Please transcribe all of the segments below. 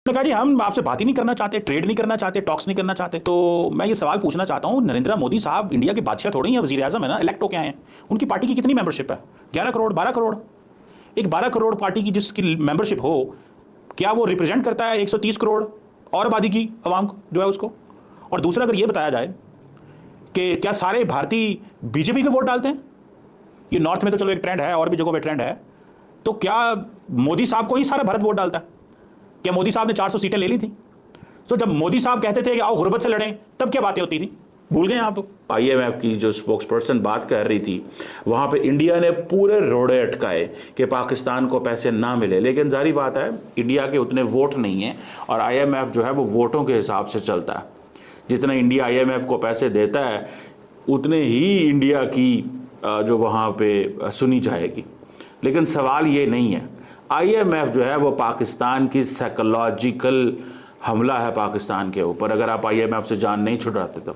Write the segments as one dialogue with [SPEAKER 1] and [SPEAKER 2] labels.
[SPEAKER 1] ने कहा जी हम आपसे बात ही नहीं करना चाहते, ट्रेड नहीं करना चाहते, टॉक्स नहीं करना चाहते। तो मैं ये सवाल पूछना चाहता हूँ, नरेंद्र मोदी साहब इंडिया के बादशाह थोड़ी हैं, वजीर आजम है ना, इलेक्ट होके आए हैं। उनकी पार्टी की कितनी मेंबरशिप है? 11 करोड़, 12 करोड़। एक 12 करोड़ पार्टी की जिसकी मेंबरशिप हो, क्या वो रिप्रेजेंट करता है 130 करोड़ और आबादी की आवाम को जो है उसको? और दूसरा, अगर ये बताया जाए कि क्या सारे भारतीय बीजेपी को वोट डालते हैं? ये नॉर्थ में तो चलो एक ट्रेंड है, और भी जगहों पे ट्रेंड है। तो क्या मोदी साहब को ही सारा भारत वोट डालता है? क्या मोदी साहब ने 400 सीटें ले ली थी? तो जब मोदी साहब कहते थे कि आओ गुर्बत से लड़ें, तब क्या बातें होती थी? भूल गए आप?
[SPEAKER 2] आईएमएफ की जो स्पोक्स पर्सन बात कर रही थी, वहां पे इंडिया ने पूरे रोड़े अटकाए कि पाकिस्तान को पैसे ना मिले। लेकिन जारी बात है, इंडिया के उतने वोट नहीं है और आईएमएफ जो है वो वोटों के हिसाब से चलता है। जितना इंडिया आईएमएफ को पैसे देता है, उतने ही इंडिया की जो वहाँ पे सुनी जाएगी। लेकिन सवाल ये नहीं है, आईएमएफ जो है वो पाकिस्तान की साइकोलॉजिकल हमला है पाकिस्तान के ऊपर। अगर आप आईएमएफ से जान नहीं छुड़ाते तो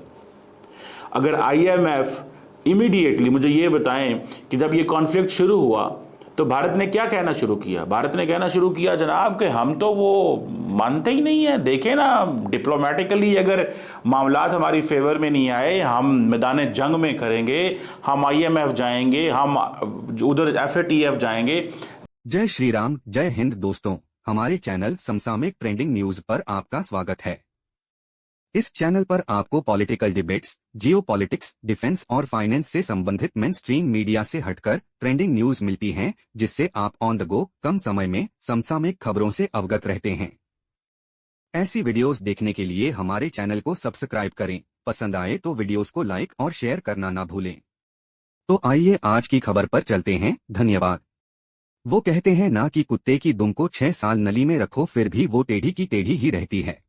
[SPEAKER 2] अगर आईएमएफ इमीडिएटली मुझे ये बताएं कि जब ये कॉन्फ्लिक्ट शुरू हुआ तो भारत ने क्या कहना शुरू किया? भारत ने कहना शुरू किया, जनाब कि हम तो वो मानते ही नहीं है। देखें ना, डिप्लोमेटिकली अगर मामलात हमारी फेवर में नहीं आए, हम मैदान जंग में करेंगे, हम आईएमएफ जाएंगे, हम उधर एफएटीएफ जाएंगे।
[SPEAKER 3] जय श्री राम, जय हिंद दोस्तों, हमारे चैनल समसामयिक ट्रेंडिंग न्यूज पर आपका स्वागत है। इस चैनल पर आपको पॉलिटिकल डिबेट्स, जियो पॉलिटिक्स, डिफेंस और फाइनेंस से संबंधित मेनस्ट्रीम मीडिया से हटकर ट्रेंडिंग न्यूज मिलती हैं, जिससे आप ऑन द गो कम समय में समसामयिक खबरों से अवगत रहते हैं। ऐसी वीडियोस देखने के लिए हमारे चैनल को सब्सक्राइब करें। पसंद आए तो वीडियोस को लाइक और शेयर करना ना भूलें। तो आइए आज की खबर पर चलते हैं। धन्यवाद। वो कहते हैं ना कि कुत्ते की दुम को 6 साल नली में रखो फिर भी वो टेढ़ी की टेढ़ी ही रहती है।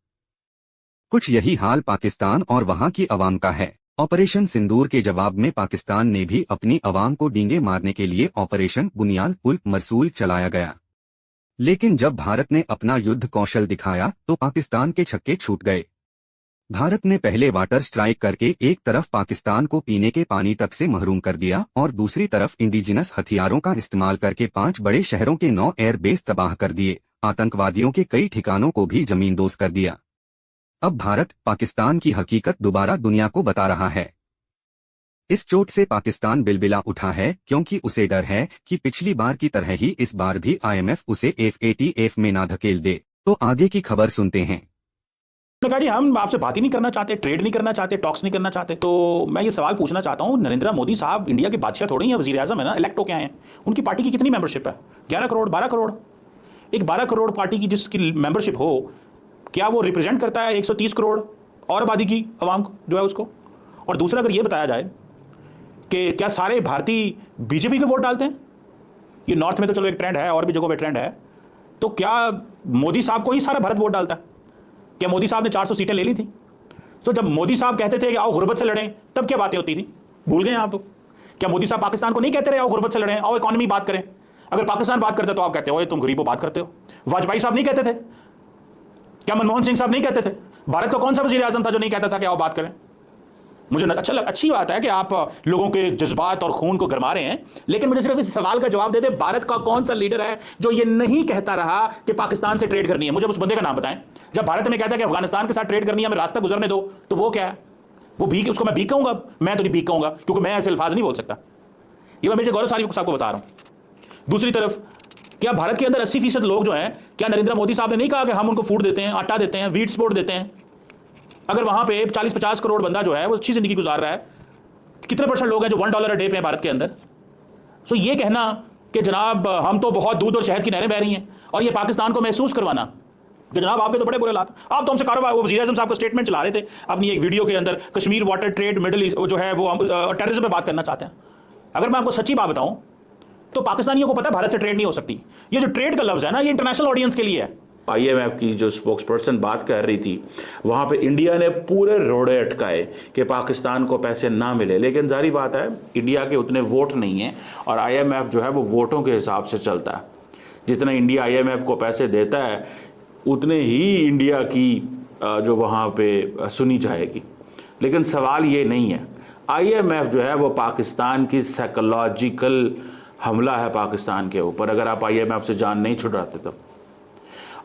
[SPEAKER 3] कुछ यही हाल पाकिस्तान और वहां की अवाम का है। ऑपरेशन सिंदूर के जवाब में पाकिस्तान ने भी अपनी अवाम को डींगे मारने के लिए ऑपरेशन बुनियाद उल मरसूल चलाया गया। लेकिन जब भारत ने अपना युद्ध कौशल दिखाया तो पाकिस्तान के छक्के छूट गए। भारत ने पहले वाटर स्ट्राइक करके एक तरफ पाकिस्तान को पीने के पानी तक से महरूम कर दिया और दूसरी तरफ इंडिजिनस हथियारों का इस्तेमाल करके 5 बड़े शहरों के 9 एयरबेस तबाह कर दिए। आतंकवादियों के कई ठिकानों को भी जमींदोज कर दिया। अब भारत पाकिस्तान की हकीकत दोबारा दुनिया को बता रहा है। इस चोट से पाकिस्तान बिलबिला उठा है, क्योंकि उसे डर है कि पिछली बार की तरह ही इस बार भी आईएमएफ उसे एफएटीएफ में ना धकेल दे। तो आगे की खबर सुनते हैं।
[SPEAKER 1] ने कहा जी हम आपसे बात ही नहीं करना चाहते, ट्रेड नहीं करना चाहते, टॉक्स नहीं करना चाहते। तो मैं ये सवाल पूछना चाहता हूँ, नरेंद्र मोदी साहब इंडिया के बादशाह थोड़ी हैं, वजीर आजम है ना, इलेक्ट होके आए हैं। उनकी पार्टी की कितनी मेंबरशिप है? 11 करोड़, 12 करोड़। एक 12 करोड़ पार्टी की जिसकी मेंबरशिप हो, क्या वो रिप्रेजेंट करता है 130 करोड़ और आबादी की आवाम को जो है उसको? और दूसरा, अगर ये बताया जाए कि क्या सारे भारतीय बीजेपी को वोट डालते हैं? ये नॉर्थ में तो चलो एक ट्रेंड है, और भी जगहों पे ट्रेंड है। तो क्या मोदी साहब को ही सारा भारत वोट डालता है? क्या मोदी साहब ने 400 सीटें ले ली थी? तो जब मोदी साहब कहते थे कि आओ गुर्बत से लड़ें, तब क्या बातें होती थी? भूल गए आप? क्या मोदी साहब पाकिस्तान को नहीं कहते रहे आओ गुर्बत से लड़ें, आओ इकोनॉमी बात करें? अगर पाकिस्तान बात करते तो आप कहते हो तुम गरीबों बात करते हो। वाजपेयी साहब नहीं कहते थे? क्या मनमोहन सिंह साहब नहीं कहते थे? भारत का कौन सा वजीर आजम था जो नहीं कहता था कि आओ बात करें? मुझे अच्छी बात है कि आप लोगों के जज्बात और खून को गरमा रहे हैं, लेकिन मुझे सिर्फ इस सवाल का जवाब दे दे, भारत का कौन सा लीडर है जो ये नहीं कहता रहा कि पाकिस्तान से ट्रेड करनी है? मुझे उस बंदे का नाम बताएं। जब भारत में कहता है कि अफगानिस्तान के साथ ट्रेड करनी है, हमें रास्ता गुजरने दो, तो वो क्या है? वो भीख, उसको मैं भीख कहूंगा? मैं तो नहीं भीख कहूंगा, क्योंकि मैं ऐसे अल्फाज नहीं बोल सकता। ये मैं मेरे गौरव साहब को बता रहा हूं। दूसरी तरफ, क्या भारत के अंदर 80% लोग जो हैं, क्या नरेंद्र मोदी साहब ने नहीं कहा कि हम उनको फूड देते हैं, आटा देते हैं, वीट सपोर्ट देते हैं? अगर वहां पे 40-50 करोड़ बंदा जो है वो अच्छी जिंदगी गुजार रहा है, कितने परसेंट लोग हैं जो $1 अ डे पे हैं भारत के अंदर? सो ये कहना कि जनाब हम तो बहुत दूध और शहद की नहरें बह रही हैं, और ये पाकिस्तान को महसूस करवाना कि जनाब आपके तो बड़े बुरे हालात, आप तो हमसे कारोबार, वो वज़ीर आज़म साहब का स्टेटमेंट चला रहे थे अपनी एक वीडियो के अंदर, Kashmir water trade middle east जो है वो टेररिज्म पे बात करना चाहते हैं। अगर मैं आपको सच्ची बात बताऊं तो पाकिस्तानियों को पता है भारत से ट्रेड नहीं हो सकती। ये जो ट्रेड का लफ्ज़ है ना, ये इंटरनेशनल ऑडियंस के लिए है।
[SPEAKER 2] आईएमएफ की जो स्पोक्स पर्सन बात कर रही थी, वहां पे इंडिया ने पूरे रोड़े अटकाए कि पाकिस्तान को पैसे ना मिले। लेकिन जारी बात है, इंडिया के उतने वोट नहीं हैं और आईएमएफ जो है वो वोटों के हिसाब से चलता है। जितना इंडिया आईएमएफ को पैसे देता है, उतने ही इंडिया की जो वहाँ पे सुनी जाएगी। लेकिन सवाल ये नहीं है, आईएमएफ जो है वो पाकिस्तान की साइकोलॉजिकल हमला है पाकिस्तान के ऊपर। अगर आप आईएमएफ से जान नहीं छुड़ाते तो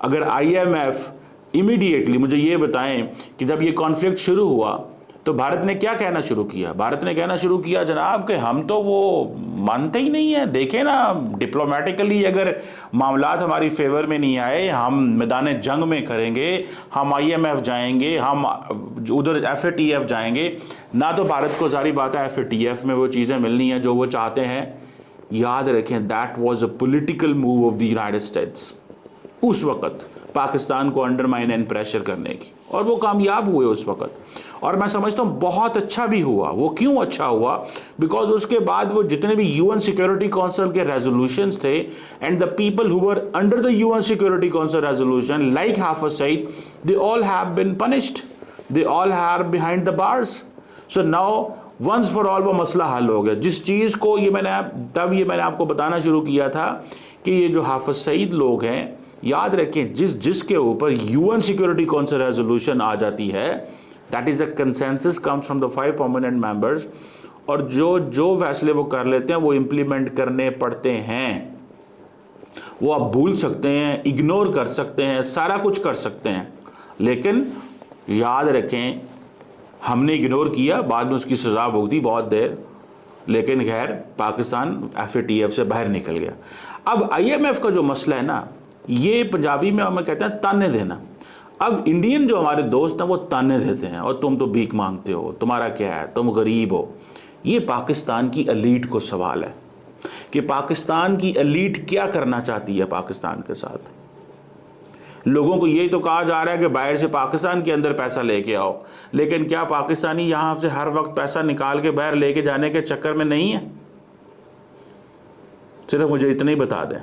[SPEAKER 2] अगर आईएमएफ इमीडिएटली मुझे ये बताएं कि जब ये कॉन्फ्लिक्ट शुरू हुआ तो भारत ने क्या कहना शुरू किया? भारत ने कहना शुरू किया जनाब कि हम तो वो मानते ही नहीं है, देखें ना डिप्लोमेटिकली अगर मामलात हमारी फेवर में नहीं आए हम मैदान जंग में करेंगे, हम IMF जाएंगे, हम उधर FATF जाएंगे ना। तो भारत को सारी बात है FATF में वो चीज़ें मिलनी है जो वो चाहते हैं। याद रखें that was a political move of the United states उस वक्त पाकिस्तान को अंडरमाइन एंड प्रेशर करने की, और वो कामयाब हुए उस वक्त। और मैं समझता हूँ बहुत अच्छा भी हुआ। वो क्यों अच्छा हुआ? बिकॉज उसके बाद वो जितने भी UN सिक्योरिटी काउंसिल के रेजोल्यूशंस थे and the people who were under the UN security council resolution like Hafiz Saeed, they all have been punished, they all have behind the bars. So now once for all वो मसला हल हो गया। जिस चीज़ को ये मैंने आपको बताना शुरू किया था कि ये जो हाफिज सईद लोग हैं, याद रखें जिसके ऊपर UN सिक्योरिटी काउंसिल रेजोल्यूशन आ जाती है, that is a consensus comes from the 5 permanent members, और जो फैसले वो कर लेते हैं वो इंप्लीमेंट करने पड़ते हैं। वो आप भूल सकते हैं, इग्नोर कर सकते हैं, सारा कुछ कर सकते हैं, लेकिन याद रखें हमने इग्नोर किया, बाद में उसकी सजा भुगती बहुत देर, लेकिन खैर पाकिस्तान FATF से बाहर निकल गया। अब IMF का जो मसला है ना, ये पंजाबी में हमें कहते हैं ताने देना। अब इंडियन जो हमारे दोस्त हैं वो ताने देते हैं, और तुम तो भीख मांगते हो, तुम्हारा क्या है, तुम गरीब हो। ये पाकिस्तान की एलीट को सवाल है कि पाकिस्तान की एलीट क्या करना चाहती है पाकिस्तान के साथ। लोगों को यही तो कहा जा रहा है कि बाहर से पाकिस्तान के अंदर पैसा लेके आओ, लेकिन क्या पाकिस्तानी यहां से हर वक्त पैसा निकाल के बाहर लेके जाने के चक्कर में नहीं है? सिर्फ मुझे इतना ही बता दें।